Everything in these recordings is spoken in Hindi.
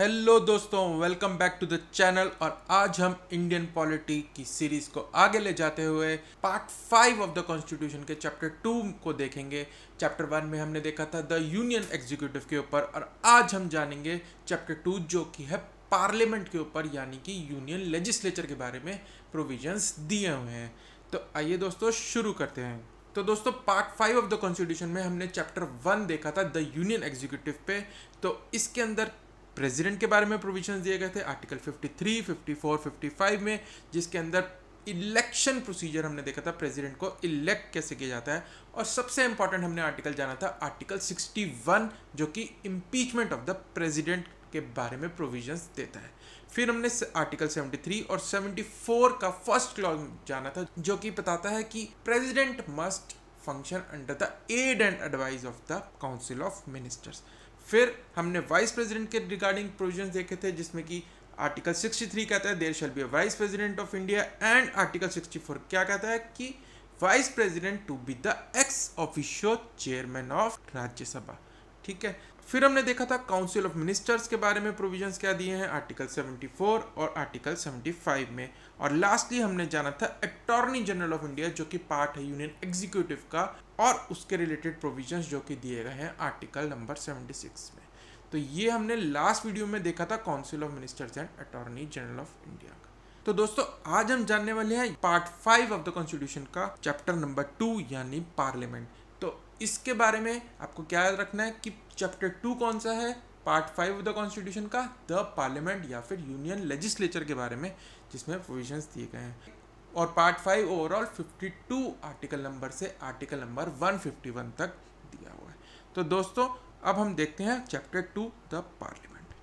हेलो दोस्तों, welcome back to the channel. और आज हम इंडियन पॉलिटी की सीरीज को आगे ले जाते हुए पार्ट 5 ऑफ द कॉन्स्टिट्यूशन के चैप्टर 2 को देखेंगे। चैप्टर 1 में हमने देखा था द यूनियन एग्जीक्यूटिव के ऊपर, और आज हम जानेंगे चैप्टर 2 जो कि है पार्लियामेंट के ऊपर, यानी कि यूनियन लेजिस्लेचर के बारे में प्रोविजंस दिए हुए हैं। तो आइए दोस्तों शुरू करते हैं। तो दोस्तों पार्ट 5 ऑफ द कॉन्स्टिट्यूशन में हमने चैप्टर 1 देखा था द यूनियन एग्जीक्यूटिव पे। तो इसके अंदर प्रेसिडेंट के बारे में प्रोविजंस दिए गए थे आर्टिकल 53, 54, 55 में, जिसके अंदर इलेक्शन प्रोसीजर हमने देखा था, प्रेसिडेंट को इलेक्ट कैसे किया जाता है। और सबसे इंपॉर्टेंट हमने आर्टिकल जाना था आर्टिकल 61 जो कि इम्पीचमेंट ऑफ द प्रेसिडेंट के बारे में प्रोविजंस देता है। फिर हमने आर्टिकल 73 और 74 का फर्स्ट क्लॉज जाना था जो कि बताता है कि president must function under the aid and advice of the council of ministers. फिर हमने वाइस प्रेसिडेंट के रिगार्डिंग प्रोविजंस देखे थे, जिसमें कि आर्टिकल 63 कहता है there shall be a vice president of India, and article 64 क्या कहता है कि vice president to be the ex officio chairman of Rajya Sabha. ठीक है। फिर हमने देखा था काउंसिल ऑफ मिनिस्टर्स के बारे में प्रोविजंस क्या दिए हैं आर्टिकल 74 और आर्टिकल 75 में। और लास्टली हमने जाना था अटॉर्नी जनरल ऑफ इंडिया जो कि पार्ट है यूनियन एग्जीक्यूटिव का, और उसके रिलेटेड प्रोविजंस जो कि दिए गए हैं आर्टिकल नंबर 76 में। तो ये हमने लास्ट वीडियो में देखा था council of ministers and attorney general of India का। तो दोस्तों आज हम जानने वाले हैं पार्ट 5 ऑफ द कॉन्स्टिट्यूशन का चैप्टर नंबर 2 यानी पार्लियामेंट। तो इसके बारे में आपको क्या याद रखना है कि चैप्टर 2 कौन सा है, पार्ट 5 ऑफ द कॉन्स्टिट्यूशन का द पार्लियामेंट या फिर यूनियन लेजिस्लेचर के बारे में, जिसमें प्रोविजंस दिए गए हैं। और पार्ट 5 ओवरऑल 52 आर्टिकल नंबर से आर्टिकल नंबर 151 तक दिया हुआ है। तो दोस्तों अब हम देखते हैं चैप्टर 2 द पार्लियामेंट।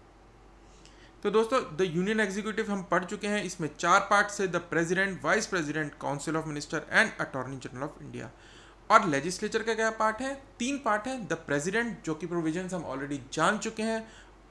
तो दोस्तों द यूनियन एग्जीक्यूटिव हम पढ़ चुके हैं, इसमें 4 पार्ट्स है, the president, vice president, council of minister and attorney general of India. और लेजिस्लेचर का क्या पार्ट है, 3 पार्ट है, द प्रेसिडेंट जो कि प्रोविजंस हम ऑलरेडी जान चुके हैं,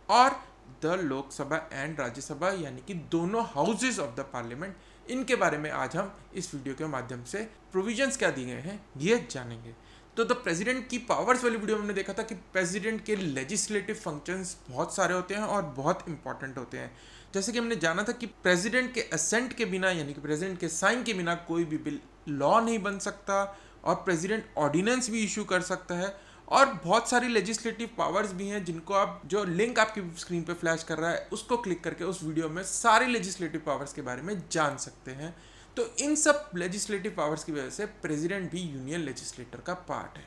और द लोकसभा एंड राज्यसभा यानी कि दोनों हाउसेज ऑफ द पार्लियामेंट। इनके बारे में आज हम इस वीडियो के माध्यम से प्रोविजंस क्या दिए गए हैं ये जानेंगे। तो द प्रेसिडेंट की पावर्स वाली वीडियो में हमने देखा था कि प्रेसिडेंट के लेजिस्लेटिव फंक्शंस बहुत सारे होते हैं और बहुत इंपॉर्टेंट होते हैं। जैसे कि हमने जाना था कि प्रेसिडेंट के असेंट के बिना यानी कि प्रेसिडेंट के साइन के बिना कोई भी बिल लॉ नहीं बन सकता, और प्रेसिडेंट ऑर्डिनेंस भी इशू कर सकता है। और बहुत सारी लेजिस्लेटिव पावर्स भी हैं जिनको आप, जो लिंक आपकी स्क्रीन पे फ्लैश कर रहा है उसको क्लिक करके उस वीडियो में सारी लेजिस्लेटिव पावर्स के बारे में जान सकते हैं। तो इन सब लेजिस्लेटिव पावर्स की वजह से प्रेसिडेंट भी यूनियन लेजिस्लेटर का पार्ट है।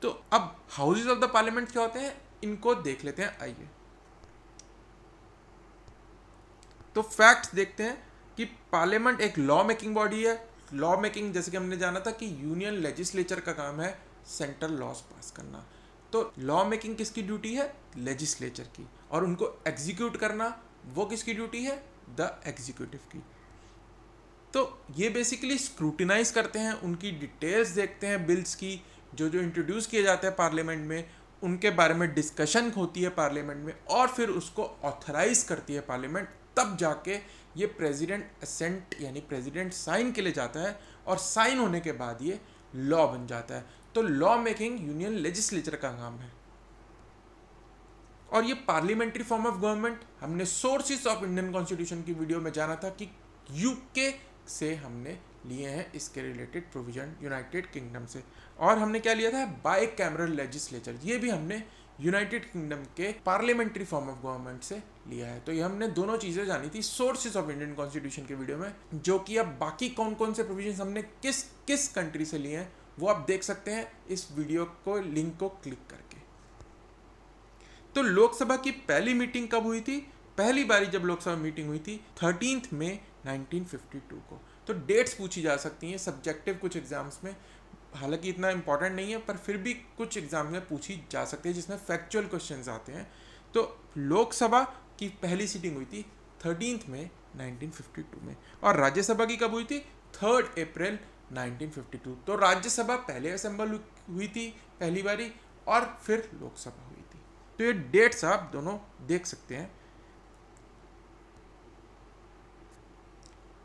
तो अब हाउसेज ऑफ द पार्लियामेंट क्या होते हैं इनको देख लेते हैं। आइए तो फैक्ट्स देखते हैं कि पार्लियामेंट एक लॉ मेकिंग बॉडी है। लॉ मेकिंग जैसे कि हमने जाना था कि यूनियन लेजिस्लेचर का काम है सेंट्रल लॉज पास करना। तो लॉ मेकिंग किसकी ड्यूटी है, लेजिस्लेचर की, और उनको एग्जीक्यूट करना वो किसकी ड्यूटी है, द एग्जीक्यूटिव की। तो ये बेसिकली स्क्रूटिनाइज करते हैं, उनकी डिटेल्स देखते हैं, बिल्स की जो जो इंट्रोड्यूस किए जाते हैं पार्लियामेंट में उनके बारे में डिस्कशन होती है पार्लियामेंट में, और फिर उसको ऑथराइज करती है पार्लियामेंट। तब जाके ये प्रेसिडेंट असेंट यानी प्रेसिडेंट साइन के लिए जाता है, और साइन होने के बाद ये लॉ बन जाता है। तो लॉ मेकिंग यूनियन लेजिस्लेचर का काम है। और ये पार्लियामेंट्री फॉर्म ऑफ गवर्नमेंट हमने सोर्सेस ऑफ इंडियन कॉन्स्टिट्यूशन की वीडियो में जाना था कि यूके से हमने लिए हैं इसके रिलेटेड प्रोविजन, यूनाइटेड किंगडम से। और हमने क्या लिया था, बाय कैमरल लेजिस्लेचर, ये भी हमने यूनाइटेड किंगडम के पार्लियामेंट्री फॉर्म ऑफ गवर्नमेंट से लिया है। तो ये हमने दोनों चीज़ें जानी थी सोर्सेज ऑफ इंडियन कॉन्स्टिट्यूशन के वीडियो में, जो कि अब बाकी कौन कौन से प्रोविजन हमने किस किस कंट्री से लिए हैं वो आप देख सकते हैं इस वीडियो को, लिंक को क्लिक करके। तो लोकसभा की पहली मीटिंग कब हुई थी, पहली बारी जब लोकसभा मीटिंग हुई थी 13 मई 1952 को। तो डेट्स पूछी जा सकती हैं सब्जेक्टिव कुछ एग्जाम्स में, हालांकि इतना इंपॉर्टेंट नहीं है पर फिर भी कुछ एग्जाम में पूछी जा सकती है जिसमें फैक्चुअल क्वेश्चंस आते हैं। तो लोकसभा की पहली सीटिंग हुई थी 13 मई 1952 में, और राज्यसभा की कब हुई थी, 3 अप्रैल 1952। तो राज्यसभा पहले असेंबल हुई थी पहली बारी, और फिर लोकसभा हुई थी। तो ये डेट्स आप दोनों देख सकते हैं।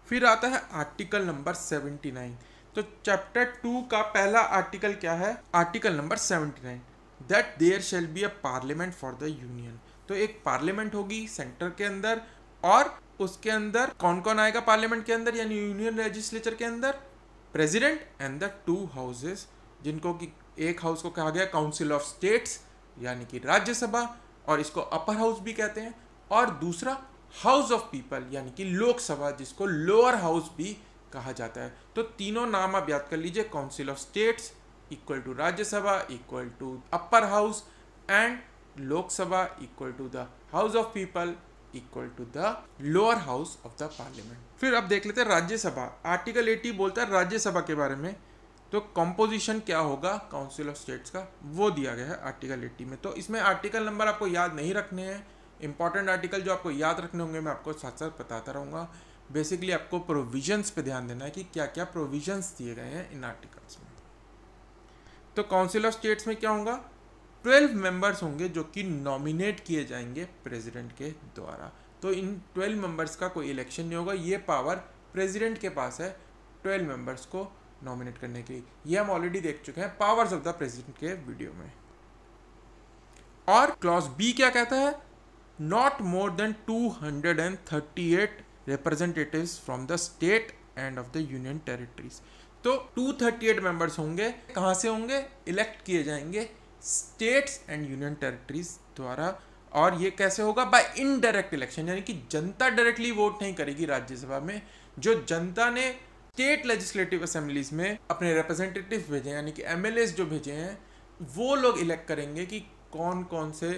फिर आता है आर्टिकल नंबर 79। तो चैप्टर 2 का पहला आर्टिकल क्या है, article number 79, that there shall be a parliament for the union. तो एक पार्लियामेंट होगी सेंटर के अंदर, और उसके अंदर कौन कौन आएगा पार्लियामेंट के अंदर यानी यूनियन लेजिस्लेचर के अंदर? प्रेसिडेंट एंड द 2 हाउसेस, जिनको कि एक हाउस को कहा गया काउंसिल ऑफ स्टेट्स यानी कि राज्यसभा, और इसको अपर हाउस भी कहते हैं, और दूसरा हाउस ऑफ पीपल यानी कि लोकसभा, जिसको लोअर हाउस भी कहा जाता है। तो तीनों नाम आप याद कर लीजिए, council of states equal to Rajya Sabha equal to upper house, and Lok Sabha equal to the house of people equal to the lower house of the parliament. फिर अब देख लेते हैं राज्यसभा। आर्टिकल 80 बोलता है राज्यसभा के बारे में, तो कंपोजिशन क्या होगा काउंसिल ऑफ स्टेट्स का वो दिया गया है आर्टिकल 80 में। तो इसमें आर्टिकल नंबर आपको याद नहीं रखने हैं, इंपॉर्टेंट आर्टिकल जो आपको याद रखने होंगे मैं आपको साथ साथ बताता रहूँगा। बेसिकली आपको प्रोविजंस पे ध्यान देना है कि क्या क्या प्रोविजंस दिए गए हैं इन आर्टिकल्स में। तो काउंसिल ऑफ स्टेट्स में क्या होगा, 12 मेंबर्स होंगे जो कि नॉमिनेट किए जाएंगे प्रेसिडेंट के द्वारा। तो इन 12 मेंबर्स का कोई इलेक्शन नहीं होगा, ये पावर प्रेसिडेंट के पास है 12 मेंबर्स को नॉमिनेट करने के लिए। ये हम ऑलरेडी देख चुके हैं पावर्स ऑफ द प्रेसिडेंट के वीडियो में। और क्लॉज बी क्या कहता है, not more than 238 representatives from the state end of the union territories. तो 238 मेंबर्स होंगे, कहाँ से होंगे, इलेक्ट किए जाएंगे स्टेट्स एंड यूनियन टेरिटरीज द्वारा। और ये कैसे होगा, बाय इनडायरेक्ट इलेक्शन, यानी कि जनता डायरेक्टली वोट नहीं करेगी राज्यसभा में। जो जनता ने स्टेट लेजिस्लेटिव असेंबलीज में अपने रिप्रेजेंटेटिव भेजे यानी कि एमएलएस जो भेजे हैं, वो लोग इलेक्ट करेंगे कि कौन कौन से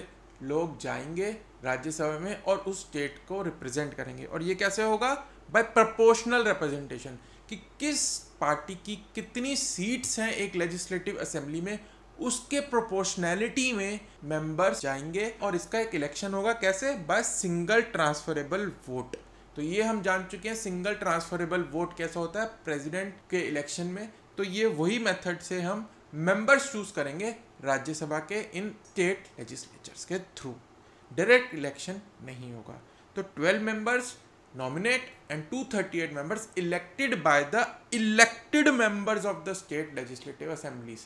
लोग जाएंगे राज्यसभा में और उस स्टेट को रिप्रेजेंट करेंगे। और ये कैसे होगा, बाय प्रोपोर्शनल रिप्रेजेंटेशन, कि किस पार्टी की कितनी सीट्स हैं एक लेजिस्लेटिव असेंबली में, उसके प्रोपोर्शनैलिटी में मेंबर्स जाएंगे। और इसका एक इलेक्शन होगा कैसे, बाय सिंगल ट्रांसफरेबल वोट। तो ये हम जान चुके हैं सिंगल ट्रांसफरेबल वोट कैसा होता है प्रेसिडेंट के इलेक्शन में। तो ये वही मेथड से हम मेंबर्स चूज करेंगे राज्यसभा के इन स्टेट लेजिस्लेचर्स के थ्रू, डायरेक्ट इलेक्शन नहीं होगा। तो 12 members nominate and 238 members elected by the elected members of the state legislative assemblies।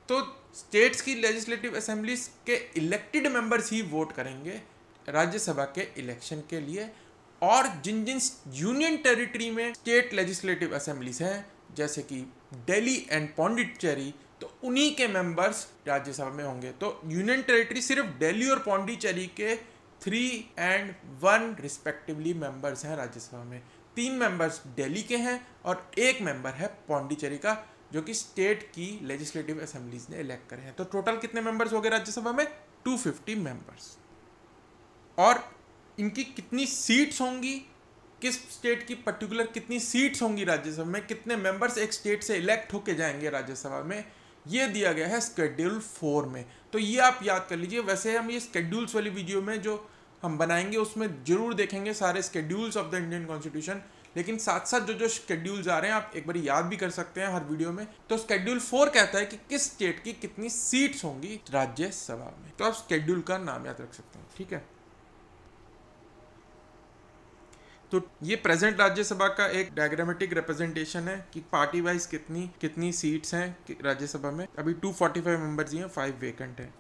तो स्टेट्स की लेजिस्लेटिव असेंबलीज के इलेक्टेड मेंबर्स ही वोट करेंगे राज्यसभा के इलेक्शन के लिए। और जिन जिन यूनियन टेरिटरी में स्टेट लेजिस्लेटिव असेंबलीज हैं जैसे कि दिल्ली एंड पौंडीचेरी, तो उन्हीं के मेंबर्स राज्यसभा में होंगे। तो यूनियन टेरिटरी सिर्फ दिल्ली और पौंडीचेरी के 3 and 1 रिस्पेक्टिवली मेंबर्स हैं राज्यसभा में। 3 मेंबर्स दिल्ली के हैं और 1 मेंबर है पौंडीचेरी का, जो कि स्टेट की लेजिस्लेटिव असेंबलीज ने इलेक्ट करे हैं। तो टोटल कितने मेंबर्स हो गए राज्यसभा में, 250 मेंबर्स। और इनकी कितनी सीट्स होंगी, किस स्टेट की पर्टिकुलर कितनी सीट्स होंगी राज्यसभा में, कितने मेंबर्स एक स्टेट से इलेक्ट होके जाएंगे राज्यसभा में, ये दिया गया है शेड्यूल 4 में। तो ये आप याद कर लीजिए। वैसे हम ये शेड्यूल्स वाली वीडियो में जो हम बनाएंगे उसमें जरूर देखेंगे सारे schedules of the Indian constitution, लेकिन साथ साथ जो जो शेड्यूल्स आ रहे हैं आप एक बार याद भी कर सकते हैं हर वीडियो में। तो शेड्यूल 4 कहता है कि किस स्टेट की कितनी सीट्स होंगी राज्यसभा में। तो आप शेड्यूल का नाम याद रख सकते हैं, ठीक है। तो ये प्रेजेंट राज्यसभा का एक डायग्रामेटिक रिप्रेजेंटेशन है कि पार्टी वाइज कितनी सीट्स हैं राज्यसभा में। अभी 245 मेंबर्स ही हैं, 5 वेकेंट हैं।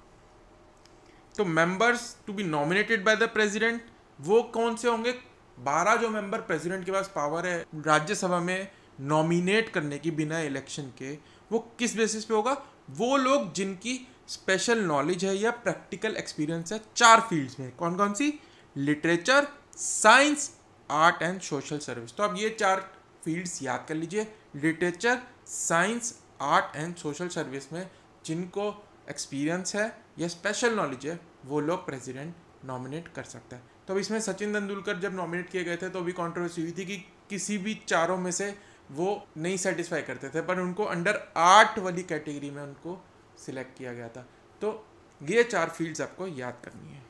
तो members to be nominated by the president वो कौन से होंगे, 12 जो मेंबर प्रेसिडेंट के पास पावर है राज्यसभा में नॉमिनेट करने की बिना इलेक्शन के, वो किस बेसिस पे होगा, वो लोग जिनकी स्पेशल नॉलेज है या प्रैक्टिकल एक्सपीरियंस है 4 फील्ड्स में। कौन कौन सी, literature, science, art and social service. तो अब ये 4 फील्ड्स याद कर लीजिए, literature, science, art and social service में जिनको एक्सपीरियंस है या स्पेशल नॉलेज है वो लोग प्रेसिडेंट नॉमिनेट कर सकता है। तो अब इसमें सचिन तेंदुलकर जब नॉमिनेट किए गए थे तो अभी कंट्रोवर्सी हुई थी कि किसी भी 4 में से वो नहीं सेटिस्फाई करते थे, पर उनको अंडर आर्ट वाली कैटेगरी में उनको सिलेक्ट किया गया था। तो ये 4 फील्ड्स आपको याद करनी है।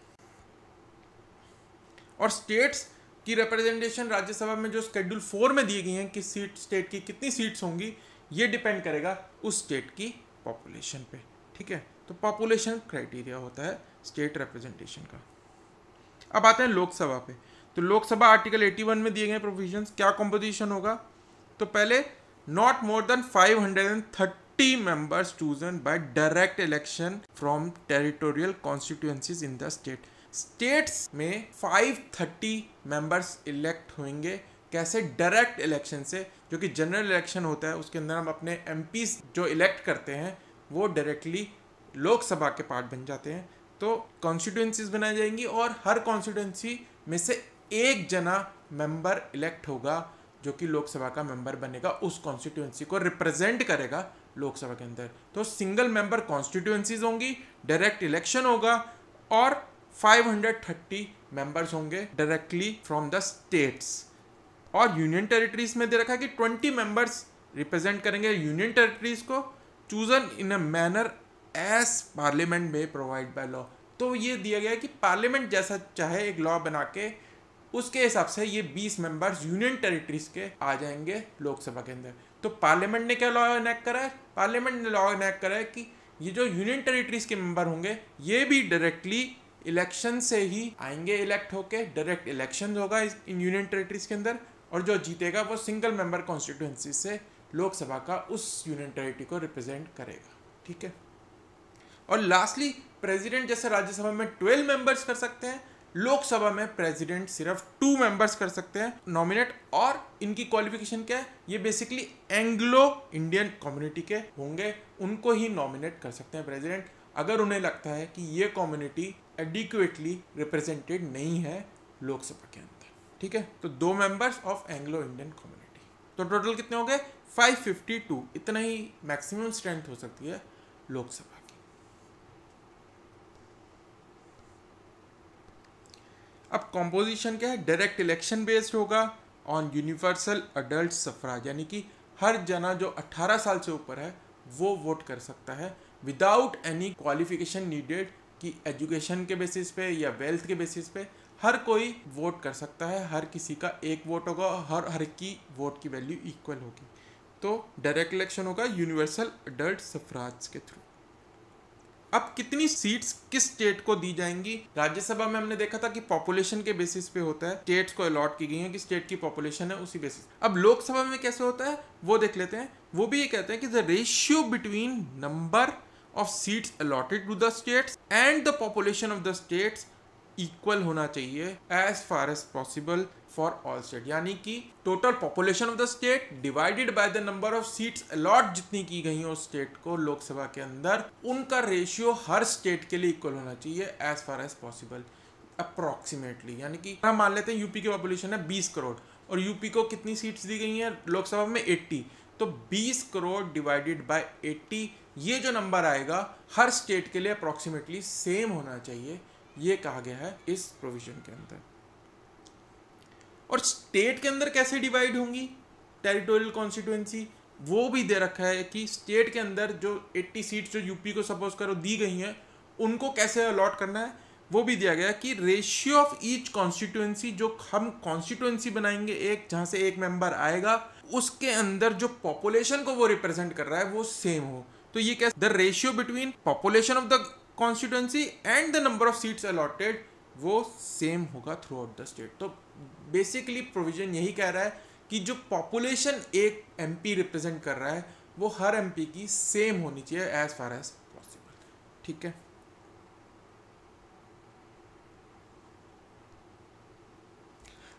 और स्टेट्स की रिप्रेजेंटेशन राज्यसभा में जो शेड्यूल 4 में दी गई हैं कि स्टेट की कितनी सीट्स होंगी, ये डिपेंड करेगा उस स्टेट की पॉपुलेशन पे, ठीक है। तो पॉपुलेशन क्राइटेरिया होता है स्टेट रिप्रेजेंटेशन का। अब आते हैं लोकसभा पे। तो लोकसभा आर्टिकल 81 में दिए गए प्रोविजंस, क्या कंपोजिशन होगा, तो पहले not more than 530 members chosen bye direct election from territorial constituencies in the state. States में 530 मेंबर्स इलेक्ट होंगे। कैसे? डायरेक्ट इलेक्शन से, जो कि जनरल इलेक्शन होता है उसके अंदर हम अपने एमपीज जो इलेक्ट करते हैं वो डायरेक्टली लोकसभा के पार्ट बन जाते हैं। तो कॉन्स्टिट्यूंसीज बनाई जाएंगी और हर कॉन्स्टिट्यूंसी में से एक जना मेंबर इलेक्ट होगा जो कि लोकसभा का मेंबर बनेगा, उस कॉन्स्टिट्यूंसी को रिप्रेजेंट करेगा लोकसभा के अंदर। तो सिंगल मेंबर कॉन्स्टिट्यूंसीज होंगी, डायरेक्ट इलेक्शन होगा और 530 मेंबर्स होंगे डायरेक्टली फ्रॉम द स्टेट्स। और यूनियन टेरिटरीज में दे रखा है कि 20 मेंबर्स रिप्रेजेंट करेंगे यूनियन टेरिटरीज को, chosen in a manner as parliament में प्रोवाइड बाय लॉ। तो ये दिया गया है कि पार्लियामेंट जैसा चाहे एक लॉ बना के उसके हिसाब से ये 20 मेंबर्स यूनियन टेरिटरीज के आ जाएंगे लोकसभा के अंदर। तो पार्लियामेंट ने क्या लॉ इनेक्ट करा है? पार्लियामेंट ने लॉ इनेक्ट करा है कि ये जो यूनियन टेरिटरीज के मेंबर होंगे ये भी डायरेक्टली इलेक्शन से ही आएंगे, इलेक्ट होके डायरेक्ट इलेक्शन होगा इन यूनियन टेरिटरीज के अंदर, और जो जीतेगा वो सिंगल मेंबर कॉन्स्टिट्यूंसी से लोकसभा का उस यूनियन टेरिटरी को रिप्रेजेंट करेगा। ठीक है। और लास्टली प्रेसिडेंट जैसे राज्यसभा में 12 मेंबर्स कर सकते हैं, लोकसभा में प्रेसिडेंट सिर्फ 2 मेंबर्स कर सकते हैं नॉमिनेट। और इनकी क्वालिफिकेशन क्या है? ये बेसिकली एंग्लो इंडियन कम्युनिटी के होंगे, उनको ही नॉमिनेट कर सकते हैं प्रेसिडेंट अगर उन्हें लगता है कि ये कम्युनिटी एडिक्वेटली रिप्रेजेंटेड नहीं है लोकसभा के अंदर। ठीक है। तो 2 members of Anglo Indian community. तो टोटल कितने हो गए? 552। इतना ही मैक्सिमम स्ट्रेंथ हो सकती है लोकसभा की। अब कॉम्पोजिशन क्या है? डायरेक्ट इलेक्शन बेस्ड होगा ऑन यूनिवर्सल अडल्ट सफराज, यानी कि हर जना जो 18 साल से ऊपर है वो वोट कर सकता है विदाउट एनी क्वालिफिकेशन नीडेड, कि एजुकेशन के बेसिस पे या वेल्थ के बेसिस पे हर कोई वोट कर सकता है। हर किसी का एक वोट होगा, हर की वोट की वैल्यू इक्वल होगी। तो डायरेक्ट इलेक्शन होगा यूनिवर्सल अडल्ट सफराज के थ्रू। अब कितनी सीट्स किस स्टेट को दी जाएंगी? राज्यसभा में हमने देखा था कि पॉपुलेशन के बेसिस पे होता है, स्टेट्स को अलॉट की गई है कि स्टेट की पॉपुलेशन है उसी बेसिस। अब लोकसभा में कैसे होता है वो देख लेते हैं। वो भी ये कहते हैं कि the ratio between number of seats allotted to the states and the population of the states equal होना चाहिए as far as possible for all state, यानी कि total population of the state divided by the number of seats allot जितनी की गई हैं उस स्टेट को लोकसभा के अंदर, उनका रेशियो हर स्टेट के लिए इक्वल होना चाहिए as far as possible approximately. यानी कि हम मान लेते हैं यूपी की पॉपुलेशन है 20 करोड़ और यूपी को कितनी सीट्स दी गई हैं लोकसभा में? 80। तो 20 करोड़ डिवाइडेड बाय 80, ये जो नंबर आएगा हर स्टेट के लिए अप्रॉक्सीमेटली सेम होना चाहिए, ये कहा गया है इस प्रोविजन के अंदर। और स्टेट के अंदर कैसे डिवाइड होंगी टेरिटोरियल कॉन्स्टिट्यूएंसी, वो भी दे रखा है कि स्टेट के अंदर जो 80 सीट्स जो यूपी को सपोज करो दी गई हैं उनको कैसे अलॉट करना है, वो भी दिया गया कि रेशियो ऑफ ईच कॉन्स्टिट्यूएंसी, जो हम कॉन्स्टिट्यूएंसी बनाएंगे एक जहां से एक मेंबर आएगा, उसके अंदर जो पॉपुलेशन को वो रिप्रेजेंट कर रहा है वो सेम हो। तो ये कैसे? The ratio between population of the constituency and the number of seats allotted वो सेम होगा थ्रू आउट द स्टेट। तो बेसिकली प्रोविजन यही कह रहा है कि जो पॉपुलेशन एक एमपी रिप्रेजेंट कर रहा है वो हर एमपी की सेम होनी चाहिए एज फार एज पॉसिबल। ठीक है।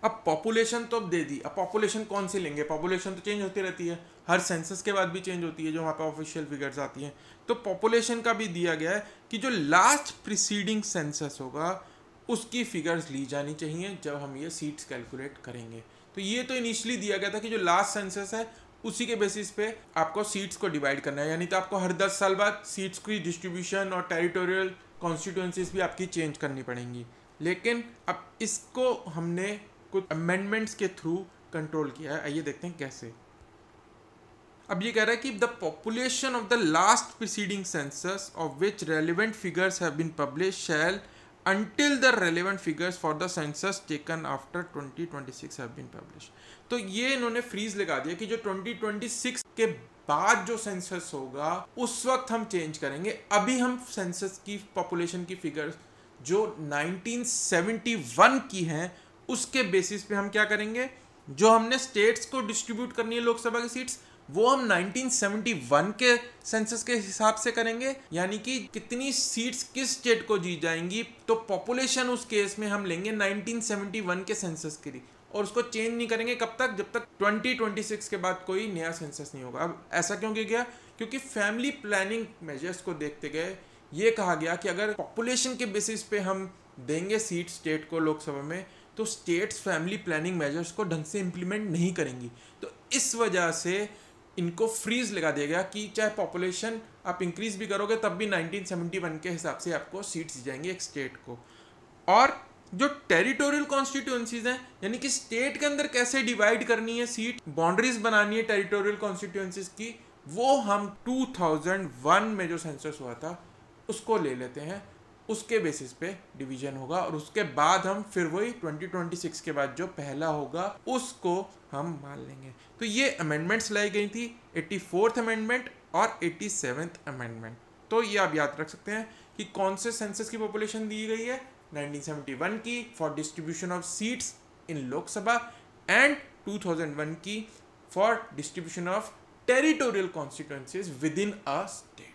अब पॉपुलेशन तो अब दे दी, अब पॉपुलेशन कौन सी लेंगे? पॉपुलेशन तो चेंज होती रहती है, हर सेंसस के बाद भी चेंज होती है जो वहाँ पे ऑफिशियल फिगर्स आती हैं। तो पॉपुलेशन का भी दिया गया है कि जो लास्ट प्रीसीडिंग सेंसस होगा उसकी फिगर्स ली जानी चाहिए जब हम ये सीट्स कैलकुलेट करेंगे। तो ये तो इनिशियली दिया गया था कि जो लास्ट सेंसस है उसी के बेसिस पे आपको सीट्स को डिवाइड करना है, यानी तो आपको हर 10 साल बाद सीट्स की डिस्ट्रीब्यूशन और टेरिटोरियल कॉन्स्टिट्यूएंसीज भी आपकी चेंज करनी पड़ेंगी। लेकिन अब इसको हमने कुछ अमेंडमेंट्स के थ्रू कंट्रोल किया है। आइए देखते हैं कैसे। अब ये कह रहा है कि the population of the last preceding census of which relevant figures have been published shall until the relevant figures for the census taken after 2026 have been published। तो ये इन्होंने फ्रीज लगा दिया कि जो 2026 के बाद जो सेंसस होगा उस वक्त हम चेंज करेंगे। अभी हम सेंसस की पॉपुलेशन की फिगर्स जो 1971 की हैं उसके बेसिस पे हम क्या करेंगे, जो हमने स्टेट्स को डिस्ट्रीब्यूट करनी है लोकसभा की सीट्स वो हम 1971 के सेंसस के हिसाब से करेंगे, यानी कि कितनी सीट्स किस स्टेट को जीत जाएंगी, तो पॉपुलेशन उस केस में हम लेंगे 1971 के सेंसस के लिए, और उसको चेंज नहीं करेंगे कब तक, जब तक 2026 के बाद कोई नया सेंसस नहीं होगा। अब ऐसा क्यों किया गया, क्योंकि फैमिली प्लानिंग मेजर्स को देखते गए ये कहा गया कि अगर पॉपुलेशन के बेसिस पे हम देंगे सीट स्टेट को लोकसभा में, तो स्टेट्स फैमिली प्लानिंग मेजर्स को ढंग से इम्प्लीमेंट नहीं करेंगी, तो इस वजह से इनको फ्रीज लगा दिया गया कि चाहे पॉपुलेशन आप इंक्रीज भी करोगे तब भी 1971 के हिसाब से आपको सीट्स दी जाएंगी एक स्टेट को। और जो टेरिटोरियल कॉन्स्टिट्यूएंसीज हैं, यानी कि स्टेट के अंदर कैसे डिवाइड करनी है सीट, बाउंड्रीज बनानी है टेरिटोरियल कॉन्स्टिट्यूएंसीज की, वो हम 2001 में जो सेंसस हुआ था उसको ले लेते हैं, उसके बेसिस पे डिवीजन होगा, और उसके बाद हम फिर वही 2026 के बाद जो पहला होगा उसको हम मान लेंगे। तो ये अमेंडमेंट्स लाई गई थी, 84th अमेंडमेंट और 87th अमेंडमेंट। तो ये आप याद रख सकते हैं कि कौन से सेंसस की पॉपुलेशन दी गई है, 1971 की for distribution of seats in Lok Sabha, and 2001 की for distribution of territorial constituencies with in a state.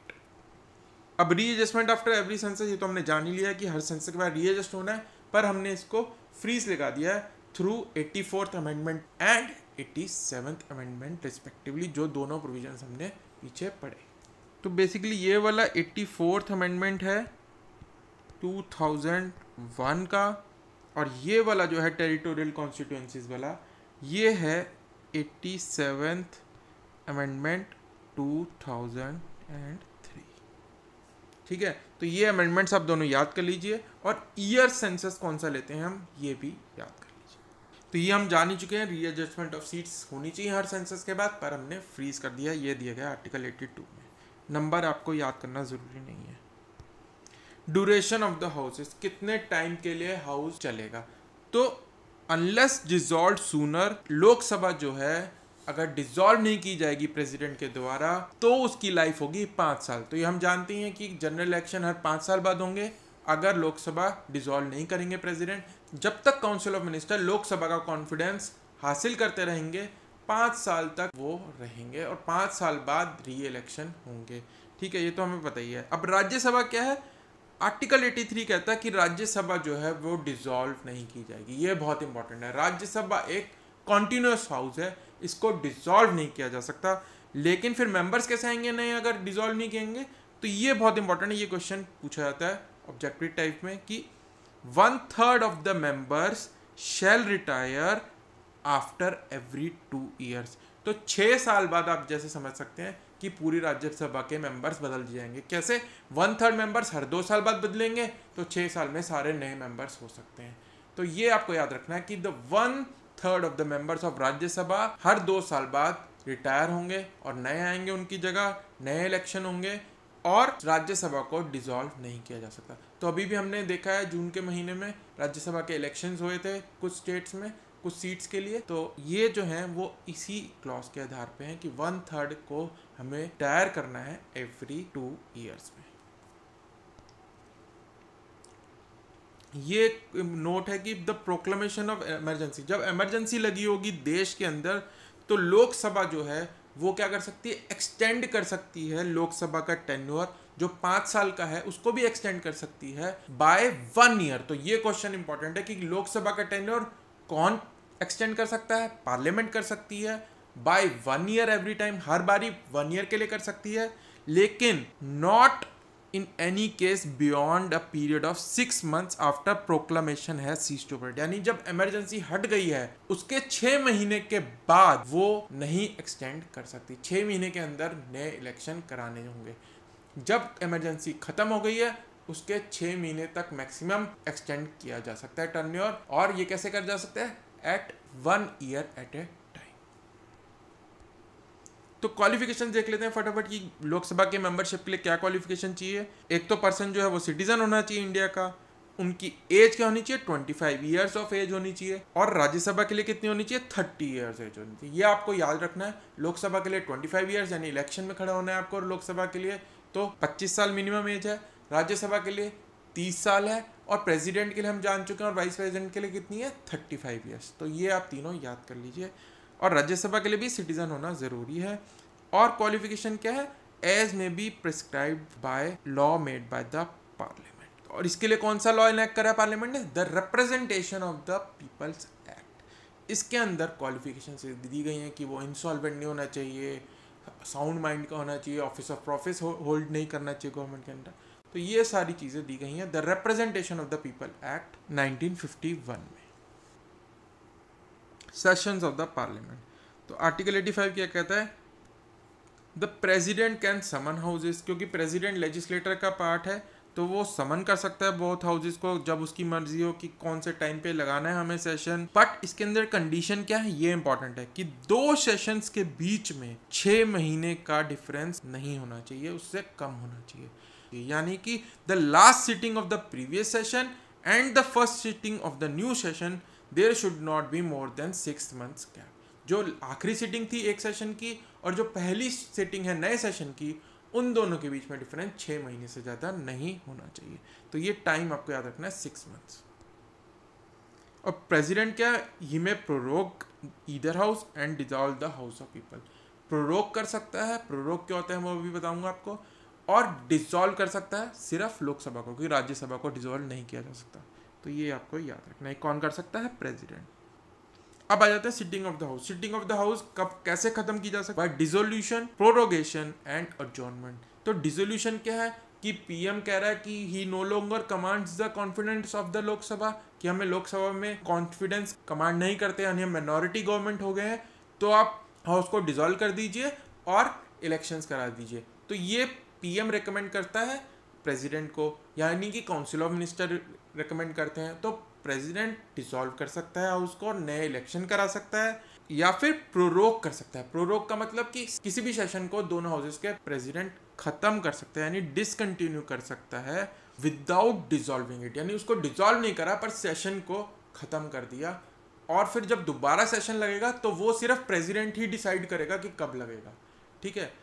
अब रीएडजस्टमेंट आफ्टर एवरी सेंसस, ये तो हमने जान ही लिया है कि हर सेंसस के बाद रीएडजस्ट होना है, पर हमने इसको फ्रीज लगा दिया है through 84th amendment and 87th amendment respectively, जो दोनों प्रोविजंस हमने पीछे पढ़े। तो बेसिकली ये वाला 84th अमेंडमेंट है 2001 का, और ये वाला जो है टेरिटोरियल कॉन्स्टिट्यूएंसीज वाला, ये है 87th अमेंडमेंट 2003। ठीक है, तो ये अमेंडमेंट्स आप दोनों याद कर लीजिए, और ईयर सेंसस कौन सा लेते हैं हम ये भी याद कर लीजिए। तो ये हम जान ही चुके हैं, रीएडजस्टमेंट ऑफ सीट्स होनी चाहिए हर सेंसस के बाद, पर हमने फ्रीज कर दिया, ये दिया गया आर्टिकल 82 में। नंबर आपको याद करना ज़रूरी नहीं है। ड्यूरेशन ऑफ द हाउसेस, कितने टाइम के लिए हाउस चलेगा, तो अनलेस डिसॉल्व सूनर, लोकसभा जो है अगर डिसॉल्व नहीं की जाएगी प्रेसिडेंट के द्वारा तो उसकी लाइफ होगी 5 साल। तो ये हम जानते हैं कि जनरल इलेक्शन हर 5 साल बाद होंगे, अगर लोकसभा डिसॉल्व नहीं करेंगे प्रेसिडेंट, जब तक काउंसिल ऑफ मिनिस्टर लोकसभा का कॉन्फिडेंस हासिल करते रहेंगे 5 साल तक वो रहेंगे, और 5 साल बाद री इलेक्शन होंगे। ठीक है, ये तो हमें पता ही है। अब राज्यसभा क्या है, आर्टिकल 83 कहता है कि राज्यसभा जो है वो डिसॉल्व नहीं की जाएगी। ये बहुत इंपॉर्टेंट है, राज्यसभा एक कॉन्टिन्यूस हाउस है, इसको डिसॉल्व नहीं किया जा सकता। लेकिन फिर मेंबर्स कैसे आएंगे नहीं अगर डिसॉल्व नहीं किएंगे, तो ये बहुत इंपॉर्टेंट है। ये क्वेश्चन पूछा जाता है ऑब्जेक्टिव टाइप में कि 1/3 of the members shall retire after every 2 years। तो 6 साल बाद आप जैसे समझ सकते हैं कि पूरी राज्यसभा के मेंबर्स बदल जाएंगे। कैसे, 1/3 मेंबर्स हर 2 साल बाद बदलेंगे, तो 6 साल में सारे नए मेंबर्स हो सकते हैं। तो ये आपको याद रखना है कि the 1/3 of the members of Rajya Sabha हर 2 साल बाद रिटायर होंगे और नए आएंगे उनकी जगह, नए इलेक्शन होंगे, और राज्यसभा को डिसॉल्व नहीं किया जा सकता। तो अभी भी हमने देखा है जून के महीने में राज्यसभा के इलेक्शंस हुए थे कुछ स्टेट्स में कुछ सीट्स के लिए। तो ये जो हैं वो इसी क्लॉज के आधार पे हैं कि 1/3 को हमें रिटायर करना है एवरी 2 years में। ये नोट है कि द प्रोक्लेमेशन ऑफ इमरजेंसी, जब इमरजेंसी लगी होगी देश के अंदर तो लोकसभा जो है वो क्या कर सकती है, एक्सटेंड कर सकती है लोकसभा का टेन्योर जो 5 साल का है उसको भी एक्सटेंड कर सकती है बाय 1 year। तो ये क्वेश्चन इंपॉर्टेंट है कि लोकसभा का टेन्योर कौन एक्सटेंड कर सकता है, पार्लियामेंट कर सकती है बाय 1 year एवरी टाइम, हर बारी 1 year के लिए कर सकती है, लेकिन not in any case beyond a period of 6 months after proclamation has ceased to operate। यानी जब इमरजेंसी हट गई है उसके 6 महीने के बाद वो नहीं एक्सटेंड कर सकती, 6 महीने के अंदर नए इलेक्शन कराने होंगे। जब इमरजेंसी खत्म हो गई है उसके 6 महीने तक मैक्सिमम एक्सटेंड किया जा सकता है टर्न्योर, और ये कैसे कर जा सकता है, एट 1 year एट ए। तो क्वालिफिकेशन देख लेते हैं फटाफट कि लोकसभा के मेंबरशिप के लिए क्या क्वालिफिकेशन चाहिए। एक तो पर्सन जो है वो सिटीजन होना चाहिए इंडिया का, उनकी एज क्या होनी चाहिए, 25 years ऑफ एज होनी चाहिए, और राज्यसभा के लिए कितनी होनी चाहिए, 30 years एज होनी चाहिए। ये आपको याद रखना है। लोकसभा के लिए 25 years यानी इलेक्शन में खड़ा होना है आपको, और लोकसभा के लिए तो 25 साल मिनिमम एज है, राज्यसभा के लिए 30 साल है, और प्रेसिडेंट के लिए हम जान चुके हैं और वाइस प्रेसिडेंट के लिए कितनी है, 35 years। तो ये आप तीनों याद कर लीजिए। और राज्यसभा के लिए भी सिटीजन होना ज़रूरी है। और क्वालिफिकेशन क्या है? As may be prescribed by law made by the parliament. और इसके लिए कौन सा लॉ इनेक्ट करा पार्लियामेंट ने? The representation of the peoples act. इसके अंदर क्वालिफिकेशन से दी गई हैं कि वो इंसॉल्वेंट नहीं होना चाहिए, साउंड माइंड का होना चाहिए, ऑफिस ऑफ प्रॉफिस होल्ड नहीं करना चाहिए गवर्नमेंट के अंदर। तो ये सारी चीज़ें दी गई हैं the representation of the people act 1951 में। Sessions of the parliament. तो आर्टिकल 85 क्या कहता है? The president can summon houses, क्योंकि प्रेसिडेंट लेजिस्लेटर का पार्ट है तो वो समन कर सकता है बोथ हाउसेस को जब उसकी मर्जी हो कि कौन से टाइम पे लगाना है हमें सेशन। बट इसके अंदर कंडीशन क्या है, ये इंपॉर्टेंट है कि 2 सेशंस के बीच में 6 महीने का डिफरेंस नहीं होना चाहिए, उससे कम होना चाहिए। यानी कि the last sitting of the previous session and the first sitting of the new session there should not be more than 6 months gap. जो आखिरी सिटिंग थी एक सेशन की और जो पहली सिटिंग है नए सेशन की, उन दोनों के बीच में डिफरेंस 6 महीने से ज़्यादा नहीं होना चाहिए। तो ये टाइम आपको याद रखना है 6 मंथ्स। और प्रेसिडेंट क्या, ही में prorogue either house and dissolve the house of people. Prorogue कर सकता है, प्रोरोग क्या होता है वो भी बताऊंगा आपको, और डिसॉल्व कर सकता है सिर्फ लोकसभा को, क्योंकि राज्यसभा को डिसॉल्व नहीं किया जा सकता। तो ये आपको याद रखना है। कौन कर सकता है? प्रेसिडेंट। अब आ जाते हैं sitting of the house. Sitting of the house कब कैसे खत्म की जा सकती है? By dissolution, prorogation and adjournment. तो डिसोल्यूशन क्या है कि पीएम कह रहा है कि he no longer commands the confidence of the Lok Sabha, कि हमें लोकसभा में कॉन्फिडेंस कमांड नहीं करते, यानी हम माइनॉरिटी गवर्नमेंट हो गए हैं, तो आप हाउस को डिसॉल्व कर दीजिए और इलेक्शंस करा दीजिए। तो ये पीएम रेकमेंड करता है प्रेसिडेंट को, यानी कि काउंसिल ऑफ मिनिस्टर रेकमेंड करते हैं। तो प्रेसिडेंट डिसॉल्व कर सकता है हाउस को और नए इलेक्शन करा सकता है, या फिर प्रोरोग कर सकता है। प्रोरोग का मतलब कि किसी भी सेशन को दोनों हाउसेस के प्रेसिडेंट खत्म कर सकते हैं, यानी डिसकंटिन्यू कर सकता है विदाउट डिसॉल्विंग इट, यानी उसको डिसॉल्व नहीं करा पर सेशन को खत्म कर दिया। और फिर जब दोबारा सेशन लगेगा तो वो सिर्फ प्रेसिडेंट ही डिसाइड करेगा कि कब लगेगा, ठीक है।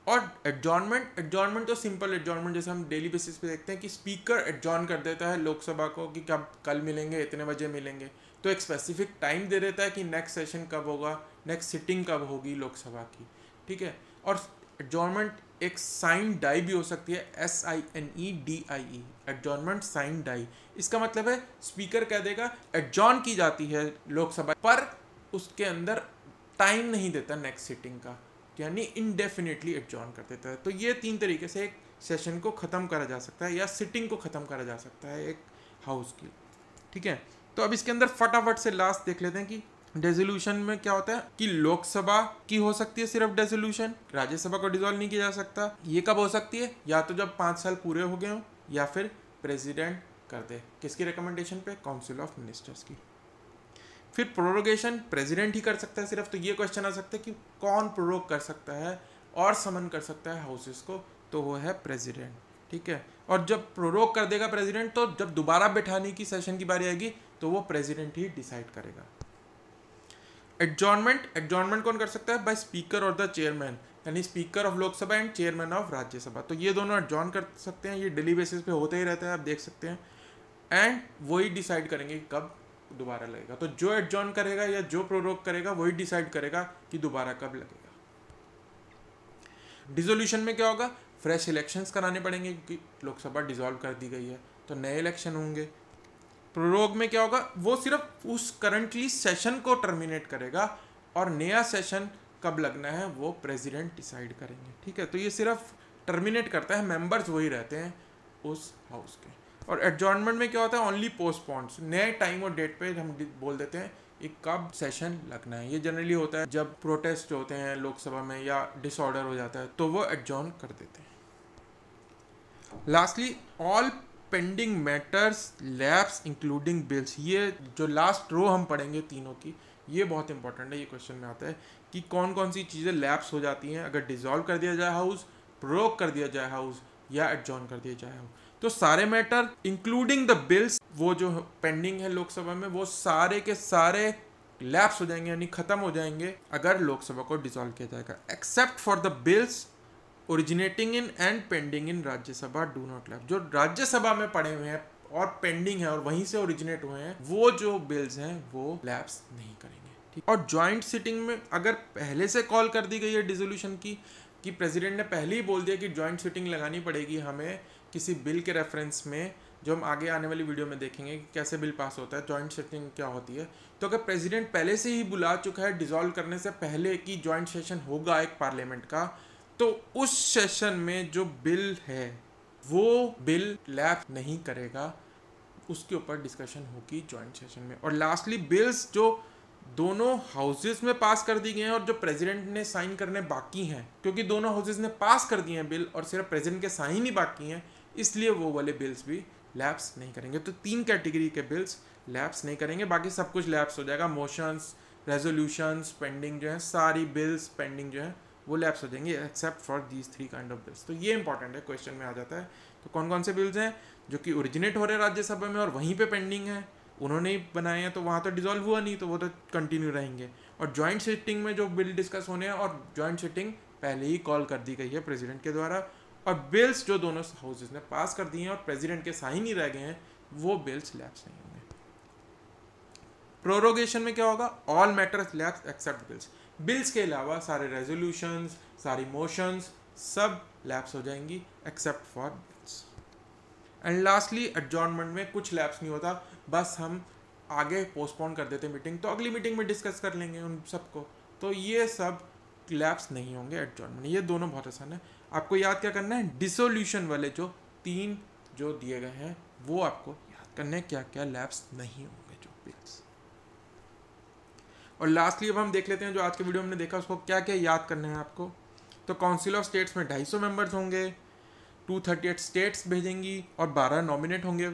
और एडजॉर्नमेंट तो सिंपल एडजॉर्नमेंट जैसे हम डेली बेसिस पे देखते हैं कि स्पीकर एडजॉर्न कर देता है लोकसभा को कि कब कल मिलेंगे, इतने बजे मिलेंगे, तो एक स्पेसिफिक टाइम दे देता है कि नेक्स्ट सेशन कब होगा, नेक्स्ट सिटिंग कब होगी लोकसभा की, ठीक है। और एडजॉर्नमेंट एक साइन डाई भी हो सकती है, SINEDIE, एडजॉर्नमेंट साइन डाई। इसका मतलब है स्पीकर कह देगा एडजॉर्न की जाती है लोकसभा, पर उसके अंदर टाइम नहीं देता नेक्स्ट सिटिंग का, यानी इनडेफिनेटली एडजॉर्न कर देता है। तो ये 3 तरीके से एक सेशन को ख़त्म करा जा सकता है या सिटिंग को ख़त्म करा जा सकता है एक हाउस की, ठीक है। तो अब इसके अंदर फटाफट से लास्ट देख लेते हैं कि डेजोल्यूशन में क्या होता है कि लोकसभा की हो सकती है सिर्फ डेजोल्यूशन, राज्यसभा को डिसॉल्व नहीं किया जा सकता। ये कब हो सकती है? या तो जब 5 साल पूरे हो गए हों, या फिर प्रेसिडेंट कर दे, किसकी रिकमेंडेशन पे? काउंसिल ऑफ मिनिस्टर्स की। फिर प्रोरोगेशन प्रेसिडेंट ही कर सकता है सिर्फ। तो ये क्वेश्चन आ सकता है कि कौन प्रोरोग कर सकता है और समन कर सकता है हाउसेस को? तो वो है प्रेसिडेंट, ठीक है। और जब प्रोरोग कर देगा प्रेसिडेंट, तो जब दोबारा बैठाने की सेशन की बारी आएगी तो वो प्रेसिडेंट ही डिसाइड करेगा। एडजॉर्नमेंट कौन कर सकता है? बाय स्पीकर और द चेयरमैन, यानी speaker of Lok Sabha and chairman of Rajya Sabha. तो ये दोनों एडजॉर्न कर सकते हैं, ये डेली बेसिस पे होता ही रहता है, आप देख सकते हैं। एंड वही डिसाइड करेंगे कि कब दोबारा लगेगा। तो जो एडजॉर्न करेगा या जो प्रोरोग करेगा वही डिसाइड करेगा कि दोबारा कब लगेगा। डिसोल्यूशन में क्या होगा? फ्रेश इलेक्शंस कराने पड़ेंगे क्योंकि लोकसभा डिसॉल्व कर दी गई है, तो नए इलेक्शन होंगे। प्रोरोग में क्या होगा? वो सिर्फ उस करंटली सेशन को टर्मिनेट करेगा और नया सेशन कब लगना है वो प्रेसिडेंट डिसाइड करेंगे, ठीक है। तो ये सिर्फ टर्मिनेट करता है, मेंबर्स वही रहते हैं उस हाउस के। और एडजॉर्नमेंट में क्या होता है? ओनली पोस्टपोन्स, नए टाइम और डेट पे हम बोल देते हैं कि कब सेशन लगना है। ये जनरली होता है जब प्रोटेस्ट होते हैं लोकसभा में या डिसऑर्डर हो जाता है तो वो एडजॉर्न कर देते हैं। Lastly all pending matters lapse including bills. ये जो लास्ट रो हम पढ़ेंगे तीनों की, ये बहुत इंपॉर्टेंट है। ये क्वेश्चन में आता है कि कौन कौन सी चीज़ें लैप्स हो जाती हैं अगर डिसॉल्व कर दिया जाए हाउस, प्रोरोग कर दिया जाए हाउस या एडजॉर्न कर दिया जाए हाउस। तो सारे मैटर इंक्लूडिंग द बिल्स, वो जो पेंडिंग है लोकसभा में, वो सारे के सारे लैप्स हो जाएंगे, यानी खत्म हो जाएंगे अगर लोकसभा को डिसॉल्व किया जाएगा। Except for the bills originating in and pending in Rajya Sabha do not lapse. जो राज्यसभा में पड़े हुए हैं और पेंडिंग है और वहीं से ओरिजिनेट हुए हैं, वो जो बिल्स हैं वो लैप्स नहीं करेंगे। ठीक। और जॉइंट सिटिंग में अगर पहले से कॉल कर दी गई है डिसोल्यूशन की, कि प्रेसिडेंट ने पहले ही बोल दिया कि जॉइंट सिटिंग लगानी पड़ेगी हमें किसी बिल के रेफरेंस में, जो हम आगे आने वाली वीडियो में देखेंगे कि कैसे बिल पास होता है, जॉइंट सिटिंग क्या होती है। तो अगर प्रेसिडेंट पहले से ही बुला चुका है डिसॉल्व करने से पहले कि जॉइंट सेशन होगा एक पार्लियामेंट का, तो उस सेशन में जो बिल है वो बिल लैप्स नहीं करेगा, उसके ऊपर डिस्कशन होगी जॉइंट सेशन में। और लास्टली बिल्स जो दोनों हाउसेस में पास कर दी गए हैं और जो प्रेसिडेंट ने साइन करने बाकी हैं, क्योंकि दोनों हाउसेस ने पास कर दिए हैं बिल और सिर्फ प्रेसिडेंट के साइन ही बाकी हैं, इसलिए वो वाले बिल्स भी लैप्स नहीं करेंगे। तो 3 कैटेगरी के बिल्स लैप्स नहीं करेंगे, बाकी सब कुछ लैप्स हो जाएगा। मोशंस, रेजोल्यूशंस पेंडिंग जो है, सारी बिल्स पेंडिंग जो है वो लैप्स हो जाएंगे except for these 3 kind of bills. तो ये इंपॉर्टेंट है, क्वेश्चन में आ जाता है। तो कौन कौन से बिल्स हैं जो कि ओरिजिनेट हो रहे हैं राज्यसभा में और वहीं पे पेंडिंग है, उन्होंने ही बनाए हैं, तो वहाँ तो डिसॉल्व हुआ नहीं, तो वो तो कंटिन्यू रहेंगे। और जॉइंट सिटिंग में जो बिल डिस्कस होने हैं, और जॉइंट सिटिंग पहले ही कॉल कर दी गई है प्रेसिडेंट के द्वारा, और बिल्स जो दोनों हाउसेस ने पास कर दिए हैं और प्रेसिडेंट के साइन ही रह गए हैं, वो बिल्स लैप्स नहीं होंगे। प्रोरोगेशन में क्या होगा? All matters lapse except bills. Bills के अलावा सारे रेजोल्यूशंस, सारी मोशंस सब लैप्स हो जाएंगी except for bills. And lastly adjournment में कुछ लैप्स नहीं होता, बस हम आगे पोस्टपोन कर देते मीटिंग, तो अगली मीटिंग में डिस्कस कर लेंगे उन सबको। तो ये सब लैप्स नहीं होंगे एडजॉर्नमेंट। ये दोनों बहुत आसान है। आपको याद क्या करना है? डिसोल्यूशन वाले जो 3 जो दिए गए हैं वो आपको याद करने क्या क्या लैप्स नहीं होंगे जो बिल्स। और लास्टली अब हम देख लेते हैं जो आज के वीडियो में हमने देखा उसको क्या क्या याद करना है आपको। तो काउंसिल ऑफ स्टेट्स में 250 मेंबर्स होंगे, 238 स्टेट्स भेजेंगी और 12 नॉमिनेट होंगे।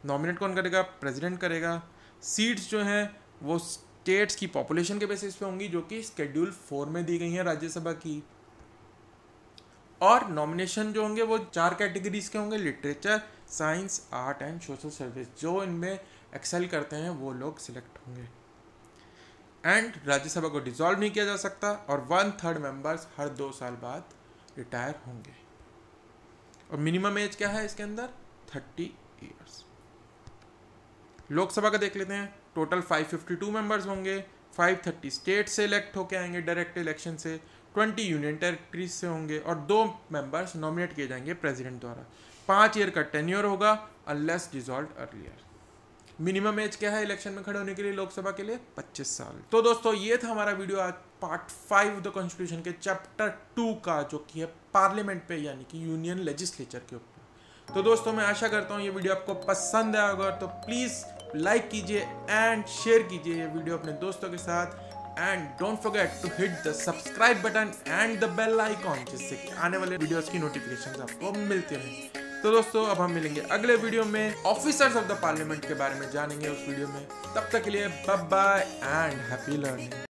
नॉमिनेट कौन करेगा? प्रेसिडेंट करेगा। सीट्स जो हैं वो स्टेट्स की पॉपुलेशन के बेसिस पे होंगी, जो कि शेड्यूल 4 में दी गई हैं राज्यसभा की। और नॉमिनेशन जो होंगे वो 4 कैटेगरीज के होंगे, literature, science, art and social service. जो इनमें एक्सेल करते हैं वो लोग सिलेक्ट होंगे। एंड राज्यसभा को डिसॉल्व नहीं किया जा सकता, और 1/3 मेंबर्स हर 2 साल बाद रिटायर होंगे। और मिनिमम एज क्या है इसके अंदर? 30 ईयर्स। लोकसभा का देख लेते हैं। टोटल 552 मेंबर्स होंगे, 530 स्टेट से इलेक्ट होके आएंगे डायरेक्ट इलेक्शन से, 20 यूनियन टेरिटरीज से होंगे, और 2 मेंबर्स नॉमिनेट किए जाएंगे प्रेसिडेंट द्वारा। 5 ईयर का टेन्योर होगा unless dissolved earlier. Minimum age क्या है इलेक्शन में खड़े होने के लिए लोकसभा के लिए? 25 साल। तो दोस्तों ये था हमारा वीडियो आज पार्ट 5 ऑफ द कॉन्स्टिट्यूशन के चैप्टर 2 का, जो कि है पार्लियामेंट पे यानी कि यूनियन लेजिस्लेचर के ऊपर। तो दोस्तों मैं आशा करता हूँ ये वीडियो आपको पसंद आया होगा, तो प्लीज़ लाइक कीजिए एंड शेयर कीजिए ये वीडियो अपने दोस्तों के साथ। And don't forget to hit the subscribe button and the bell icon, जिससे कि आने वाले वीडियोस की नोटिफिकेशंस आपको मिलती रहें। तो दोस्तों अब हम मिलेंगे अगले वीडियो में, ऑफिसर्स ऑफ द पार्लियामेंट के बारे में जानेंगे उस वीडियो में। तब तक के लिए bye bye and happy learning.